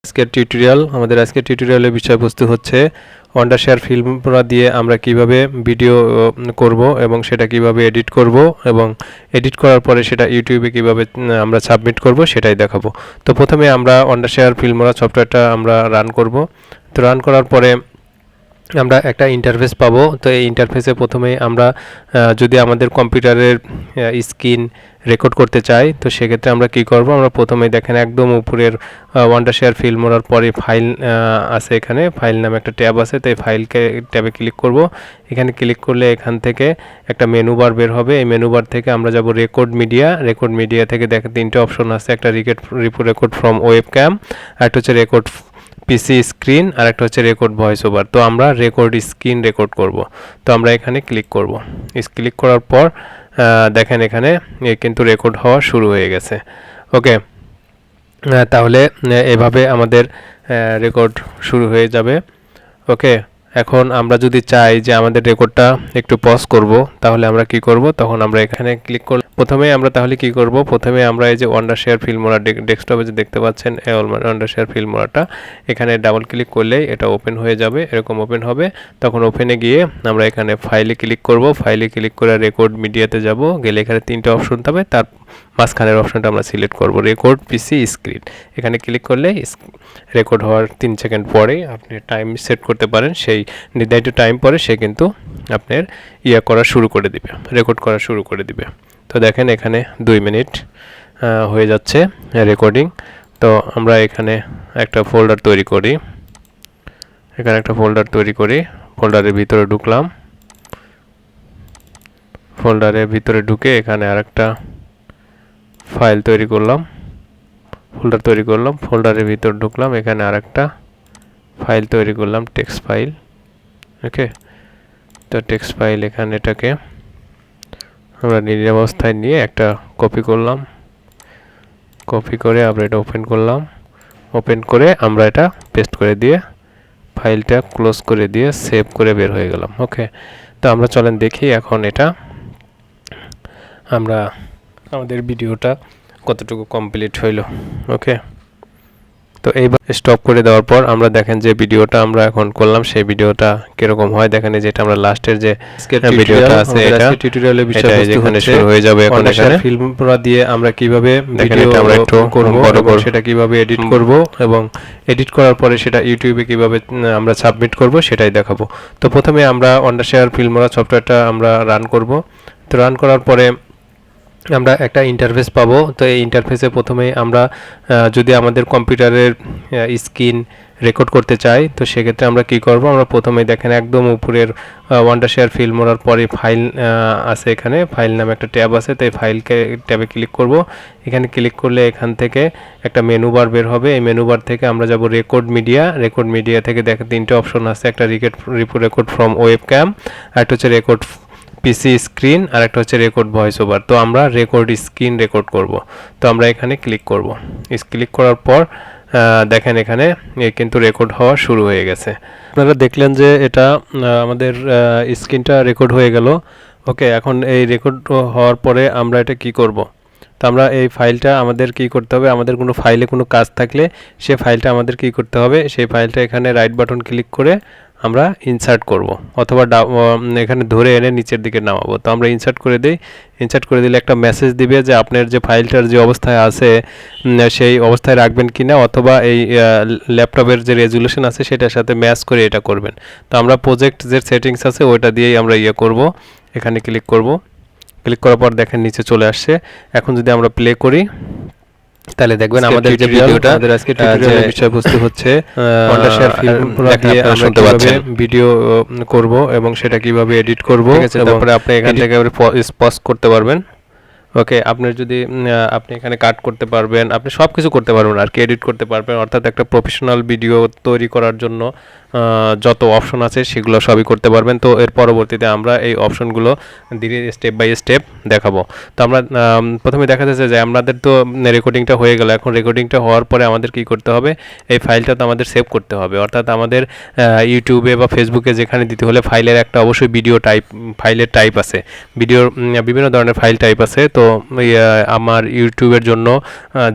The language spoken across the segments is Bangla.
আজকের টিউটোরিয়ালের বিষয়বস্তু হচ্ছে wondershare filmora দিয়ে আমরা কিভাবে ভিডিও করব এবং সেটা কিভাবে এডিট করব এবং এডিট করার পরে সেটা ইউটিউবে কিভাবে আমরা সাবমিট করব সেটাই দেখাবো। তো প্রথমে আমরা wondershare filmora সফটওয়্যারটা আমরা রান করব। তো রান করার পরে আমরা একটা ইন্টারফেস পাবো। তো এই ইন্টারফেসে প্রথমেই আমরা যদি আমাদের কম্পিউটারের স্ক্রিন রেকর্ড করতে চাই তো সেক্ষেত্রে আমরা কি করব, আমরা প্রথমেই দেখেন একদম উপরের wondershare filmoraর পরে ফাইল আছে, এখানে ফাইল নামে একটা ট্যাব আছে। তো এই ফাইলকে ট্যাবে ক্লিক করব। এখানে ক্লিক করলে এখান থেকে একটা মেনু বার বের হবে। এই মেনু বার থেকে আমরা যাব রেকর্ড মিডিয়া থেকে দেখেন তিনটে অপশন আছে, একটা রেকর্ড ফ্রম ওয়েব ক্যাম, একটা হচ্ছে রেকর্ড পিসি স্ক্রিন, আর একটা হচ্ছে রেকর্ড ভয়েস ওভার। তো আমরা রেকর্ড স্ক্রিন রেকর্ড করব। তো আমরা এখানে ক্লিক করব। ক্লিক করার পর দেখেন এখানে কিন্তু রেকর্ড হওয়া শুরু হয়ে গেছে। ওকে, তাহলে এভাবে আমাদের রেকর্ড শুরু হয়ে যাবে। ওকে, এখন আমরা যদি চাই যে আমাদের রেকর্ডটা একটু পজ করব তাহলে আমরা কি করব, তখন আমরা এখানে ক্লিক করব। প্রথমে আমরা তাহলে কি করব, প্রথমে আমরা এই যে wondershare filmora ডেস্কটপে যে দেখতে পাচ্ছেন এই wondershare filmoraটা, এখানে ডাবল ক্লিক করলেই এটা ওপেন হয়ে যাবে, এরকম ওপেন হবে। তখন ওপেনে গিয়ে আমরা এখানে ফাইলে ক্লিক করব। ফাইলে ক্লিক করে রেকর্ড মিডিয়াতে যাব, গেলে এখানে তিনটে অপশন পাবে, তার মাঝখানের অপশনটা আমরা সিলেক্ট করব রেকর্ড পিসি স্ক্রিন। এখানে ক্লিক করলে রেকর্ড হওয়ার 3 সেকেন্ড পরে আপনি টাইম সেট করতে পারেন, সেই নির্ধারিত টাইম পরে সে কিন্তু আপনার করা শুরু করে দিবে, রেকর্ড করা শুরু করে দিবে। তো দেখেন এখানে 2 মিনিট হয়ে যাচ্ছে রেকর্ডিং। তো আমরা এখানে একটা ফোল্ডার তৈরি করি, ফোল্ডারের ভিতরে ঢুকলাম। ফোল্ডারের ভিতরে ঢুকে এখানে আরেকটা ফাইল তৈরি করলাম, ফোল্ডারের ভিতর ঢুকলাম, এখানে আরেকটা ফাইল তৈরি করলাম, টেক্সট ফাইল। ওকে, তো টেক্সট ফাইল এখানে এটাকে আমরা নিজের অবস্থায় নিয়ে একটা কপি করলাম, কপি করে আমরা এটা ওপেন করলাম, ওপেন করে আমরা এটা পেস্ট করে দিয়ে ফাইলটা ক্লোজ করে দিয়ে সেভ করে বের হয়ে গেলাম। ওকে, তো আমরা চলেন দেখি এখন এটা আমরা আমাদের ভিডিওটা কতটুকু কমপ্লিট হইল। ওকে, তো এইবার স্টপ করে দেওয়ার পর আমরা দেখেন যে ভিডিওটা আমরা এখন করলাম সেই ভিডিওটা কিরকম হয় দেখেন। এই যে এটা আমরা লাস্টের যে ভিডিওটা আছে, এটা টিউটোরিয়ালের বিষয়বস্তু এখানে শুরু হয়ে যাবে। এখন এখানে filmora দিয়ে আমরা কিভাবে ভিডিও আমরা একটু করব, সেটা কিভাবে এডিট করব এবং এডিট করার পরে সেটা ইউটিউবে কিভাবে আমরা সাবমিট করব সেটাই দেখাবো। তো প্রথমে আমরা wondershare filmora সফটওয়্যারটা আমরা রান করব। তো রান করার পরে আমরা একটা ইন্টারফেস পাবো। তো এই ইন্টারফেসে প্রথমেই আমরা যদি আমাদের কম্পিউটারের স্ক্রিন রেকর্ড করতে চাই তো সেক্ষেত্রে আমরা কি করব, আমরা প্রথমেই দেখেন একদম উপরের wondershare filmoraর পরে ফাইল আছে, এখানে ফাইল নামে একটা ট্যাব আছে। তো এই ফাইলকে ট্যাবে ক্লিক করব। এখানে ক্লিক করলে এখান থেকে একটা মেনু বার বের হবে। এই মেনু বার থেকে আমরা যাব রেকর্ড মিডিয়া থেকে দেখেন তিনটে অপশন আছে, একটা রেকর্ড ফ্রম ওয়েব ক্যাম, একটা হচ্ছে রেকর্ড পিসি স্ক্রিন, আর একটা হচ্ছে রেকর্ড ভয়েস ওভার। তো আমরা রেকর্ড স্ক্রিন রেকর্ড করব। তো আমরা এখানে ক্লিক করব। ক্লিক করার পর দেখেন এখানে কিন্তু রেকর্ড হওয়া শুরু হয়ে গেছে। আপনারা দেখলেন যে এটা আমাদের স্ক্রিনটা রেকর্ড হয়ে গেল। ওকে, এখন এই রেকর্ড হওয়ার পরে আমরা এটা কি করব, তো আমরা এই ফাইলটা আমাদের কি করতে হবে, আমাদের কোনো ফাইলে কোনো কাজ থাকলে সে ফাইলটা আমাদের কি করতে হবে, সেই ফাইলটা এখানে রাইট বাটন ক্লিক করে আমরা ইনসার্ট করব, অথবা এখানে ধরে এনে নিচের দিকে নামাবো। তো আমরা ইনসার্ট করে দিই। ইনসার্ট করে দিলে একটা মেসেজ দিবে যে আপনার যে ফাইলটার যে অবস্থায় আছে সেই অবস্থায় রাখবেন কিনা, অথবা এই ল্যাপটপের যে রেজুলেশন আছে সেটার সাথে ম্যাচ করে এটা করবেন। তো আমরা প্রজেক্ট যে সেটিংস আছে ওইটা দিয়েই আমরা করব। এখানে ক্লিক করব। ক্লিক করার পর দেখেন নিচে চলে আসছে। এখন যদি আমরা প্লে করি তাহলে দেখবেন আমাদের যে ভিডিওটা, আমাদের আজকে টিউটোরিয়ালের বিষয়বস্তু হচ্ছে wondershare filmora দিয়ে আমরা কিভাবে ভিডিও করব এবং সেটা কিভাবে এডিট করব। তারপরে আপনি এখান থেকে পজ করতে পারবেন। ওকে, আপনার যদি আপনি এখানে কাট করতে পারবেন, আপনি সব কিছু করতে পারবেন আর কি, এডিট করতে পারবেন। অর্থাৎ একটা প্রফেশনাল ভিডিও তৈরি করার জন্য যত অপশন আছে সেগুলো সবই করতে পারবেন। তো এর পরবর্তীতে আমরা এই অপশনগুলো ধীরে স্টেপ বাই স্টেপ দেখাবো। তো আমরা প্রথমে দেখা যাচ্ছে যে আমাদের তো রেকর্ডিংটা হয়ে গেল। এখন রেকর্ডিংটা হওয়ার পরে আমাদের কি করতে হবে, এই ফাইলটা তো আমাদের সেভ করতে হবে। অর্থাৎ আমাদের ইউটিউবে বা ফেসবুকে যেখানে দিতে হলে ফাইলের একটা অবশ্যই ফাইলের টাইপ আছে, বিভিন্ন ধরনের ফাইল টাইপ আছে। তো আমার ইউটিউবের জন্য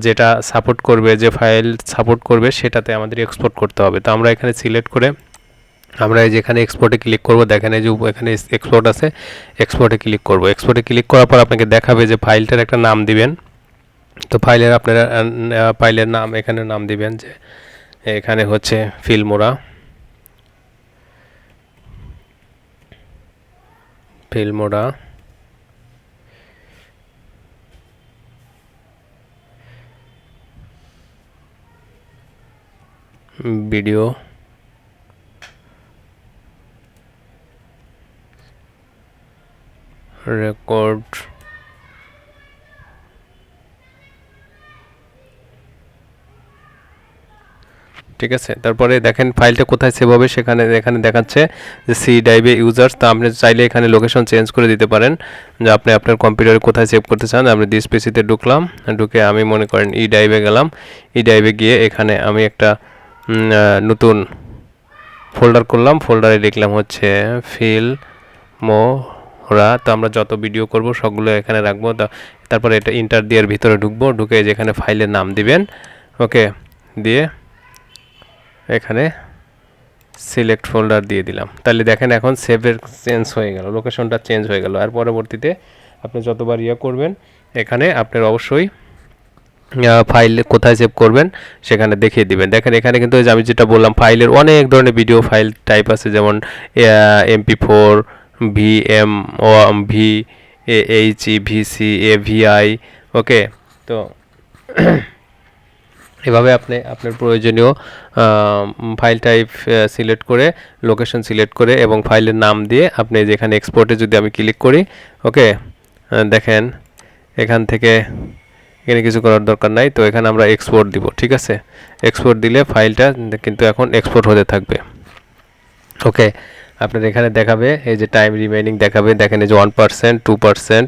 যেটা সাপোর্ট করবে, যে ফাইল সাপোর্ট করবে সেটাতে আমাদের এক্সপোর্ট করতে হবে। তো আমরা এখানে সিলেক্ট করে আমরা যেখানে এক্সপোর্টে ক্লিক করব, দেখেন এই যে এখানে এক্সপোর্ট আছে, এক্সপোর্টে ক্লিক করব। এক্সপোর্টে ক্লিক করার পর আপনাকে দেখাবে যে ফাইলটার একটা নাম দিবেন। তো ফাইলের নাম এখানে নাম দিবেন যে এখানে হচ্ছে ফিল্মোরা, ভিডিও রেকর্ড ঠিক আছে। তারপরে দেখেন ফাইলটা কোথায় সেভ হবে, এখানে দেখাচ্ছে যে সি ড্রাইভে ইউজার্স। তা আপনি চাইলে এখানে লোকেশন চেঞ্জ করে দিতে পারেন যে আপনি আপনার কম্পিউটারে কোথায় সেভ করতে চান। আমি দিস পিসিতে ঢুকলাম, ঢুকে আমি মনে করেন ই ড্রাইভে গেলাম। ই ড্রাইভে গিয়ে এখানে আমি একটা নতুন ফোল্ডার করলাম, ফোল্ডারে লিখলাম হচ্ছে ফিল্মোরা। তো আমরা যত ভিডিও করব সবগুলো এখানে রাখবো। তারপরে এটা ইন্টার দিয়ে ভিতরে ঢুকবো, ঢুকে যেখানে ফাইলের নাম দিবেন, ওকে, দিয়ে এখানে সিলেক্ট ফোল্ডার দিয়ে দিলাম। তাহলে দেখেন এখন সেভের চেঞ্জ হয়ে গেল, লোকেশনটা চেঞ্জ হয়ে গেল। আর পরবর্তীতে আপনি যতবার করবেন এখানে আপনার অবশ্যই ফাইল কোথায় সেভ করবেন সেখানে দেখিয়ে দিবেন। দেখেন এখানে কিন্তু আমি যেটা বললাম ফাইলের অনেক ধরনের ভিডিও ফাইল টাইপ আছে, যেমন MP4, VM, VH, VC, AVI, ওকে। তো এভাবে আপনি আপনার প্রয়োজনীয় ফাইল টাইপ সিলেক্ট করে, লোকেশন সিলেক্ট করে এবং ফাইলের নাম দিয়ে আপনি যেখানে এক্সপোর্টে যদি আমি ক্লিক করি, ওকে, দেখেন এখান থেকে এখানে কিছু করার দরকার নাই। তো এখানে আমরা এক্সপোর্ট দিব, ঠিক আছে। এক্সপোর্ট দিলে ফাইলটা কিন্তু এখন এক্সপোর্ট হতে থাকবে, ওকে। আপনার এখানে দেখাবে এই যে টাইম রিমেইনিং দেখাবে, দেখেন এই যে 1%, 2%,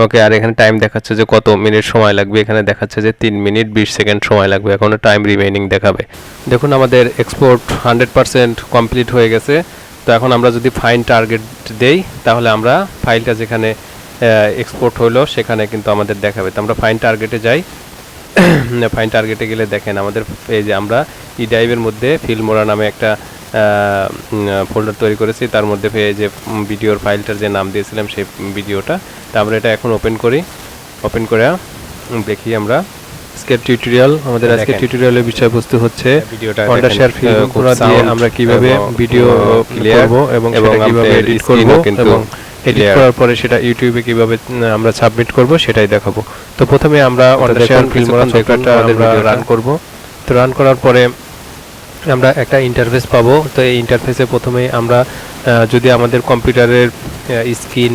ওকে। আর এখানে টাইম দেখাচ্ছে যে কত মিনিট সময় লাগবে, এখানে দেখাচ্ছে যে 3 মিনিট 20 সেকেন্ড সময় লাগবে। এখনও টাইম রিমেইনিং দেখাবে। দেখুন আমাদের এক্সপোর্ট 100% কমপ্লিট হয়ে গেছে। তো এখন আমরা যদি ফাইন টার্গেট দেই তাহলে আমরা ফাইলটা যেখানে এক্সপোর্ট হলো সেখানে কিন্তু আমাদের দেখাবে। তো আমরা ফাইন টার্গেটে যাই। ফাইন টার্গেটে গেলে দেখেন আমাদের এই যে আমরা ই ড্রাইভের মধ্যে ফিল্মোরা নামে একটা ফোল্ডার তৈরি করেছি, তার মধ্যে এই যে ভিডিওর ফাইলটার যে নাম দিয়েছিলাম সেই ভিডিওটা। তা আমরা এটা এখন ওপেন করি, ওপেন করে দেখি আমরা আজকের টিউটোরিয়াল। আমাদের আজকের টিউটোরিয়ালের বিষয়বস্তু হচ্ছে wondershare ফিল্মোরা দিয়ে আমরা কিভাবে ভিডিও করব এবং কিভাবে এডিট করব, এবং এডিট করার পরে সেটা ইউটিউবে কিভাবে আমরা সাবমিট করব সেটাই দেখাবো। তো প্রথমে আমরা wondershare ফিল্মোরা সফটওয়্যারটা রান করব। তো রান করার পরে আমরা একটা ইন্টারফেস পাবো। তো এই ইন্টারফেসে প্রথমে আমরা যদি আমাদের কম্পিউটারের স্ক্রিন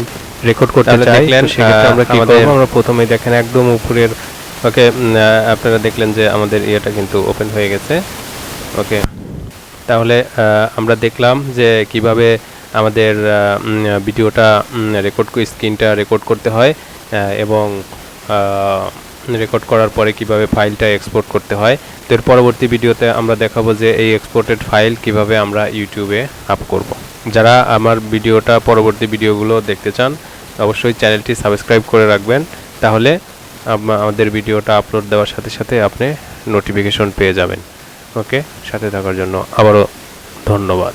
রেকর্ড করতে চাই সেক্ষেত্রে আমরা কি করব, আমরা প্রথমে দেখেন একদম উপরের, ওকে, আপনারা দেখলেন যে আমাদের ইয়েটা কিন্তু ওপেন হয়ে গেছে, ওকে। তাহলে আমরা দেখলাম যে কিভাবে আমাদের ভিডিওটা স্ক্রিনটা রেকর্ড করতে হয় এবং রেকর্ড করার পরে কিভাবে ফাইলটা এক্সপোর্ট করতে হয়। তো এর পরবর্তী ভিডিওতে আমরা দেখাবো যে এই এক্সপোর্টেড ফাইল কিভাবে আমরা ইউটিউবে আপ করব। যারা আমার পরবর্তী ভিডিওগুলো দেখতে চান অবশ্যই চ্যানেলটি সাবস্ক্রাইব করে রাখবেন, তাহলে আমাদের ভিডিওটা আপলোড দেওয়ার সাথে সাথে আপনি নোটিফিকেশন পেয়ে যাবেন, ওকে। সাথে থাকার জন্য আবারও ধন্যবাদ।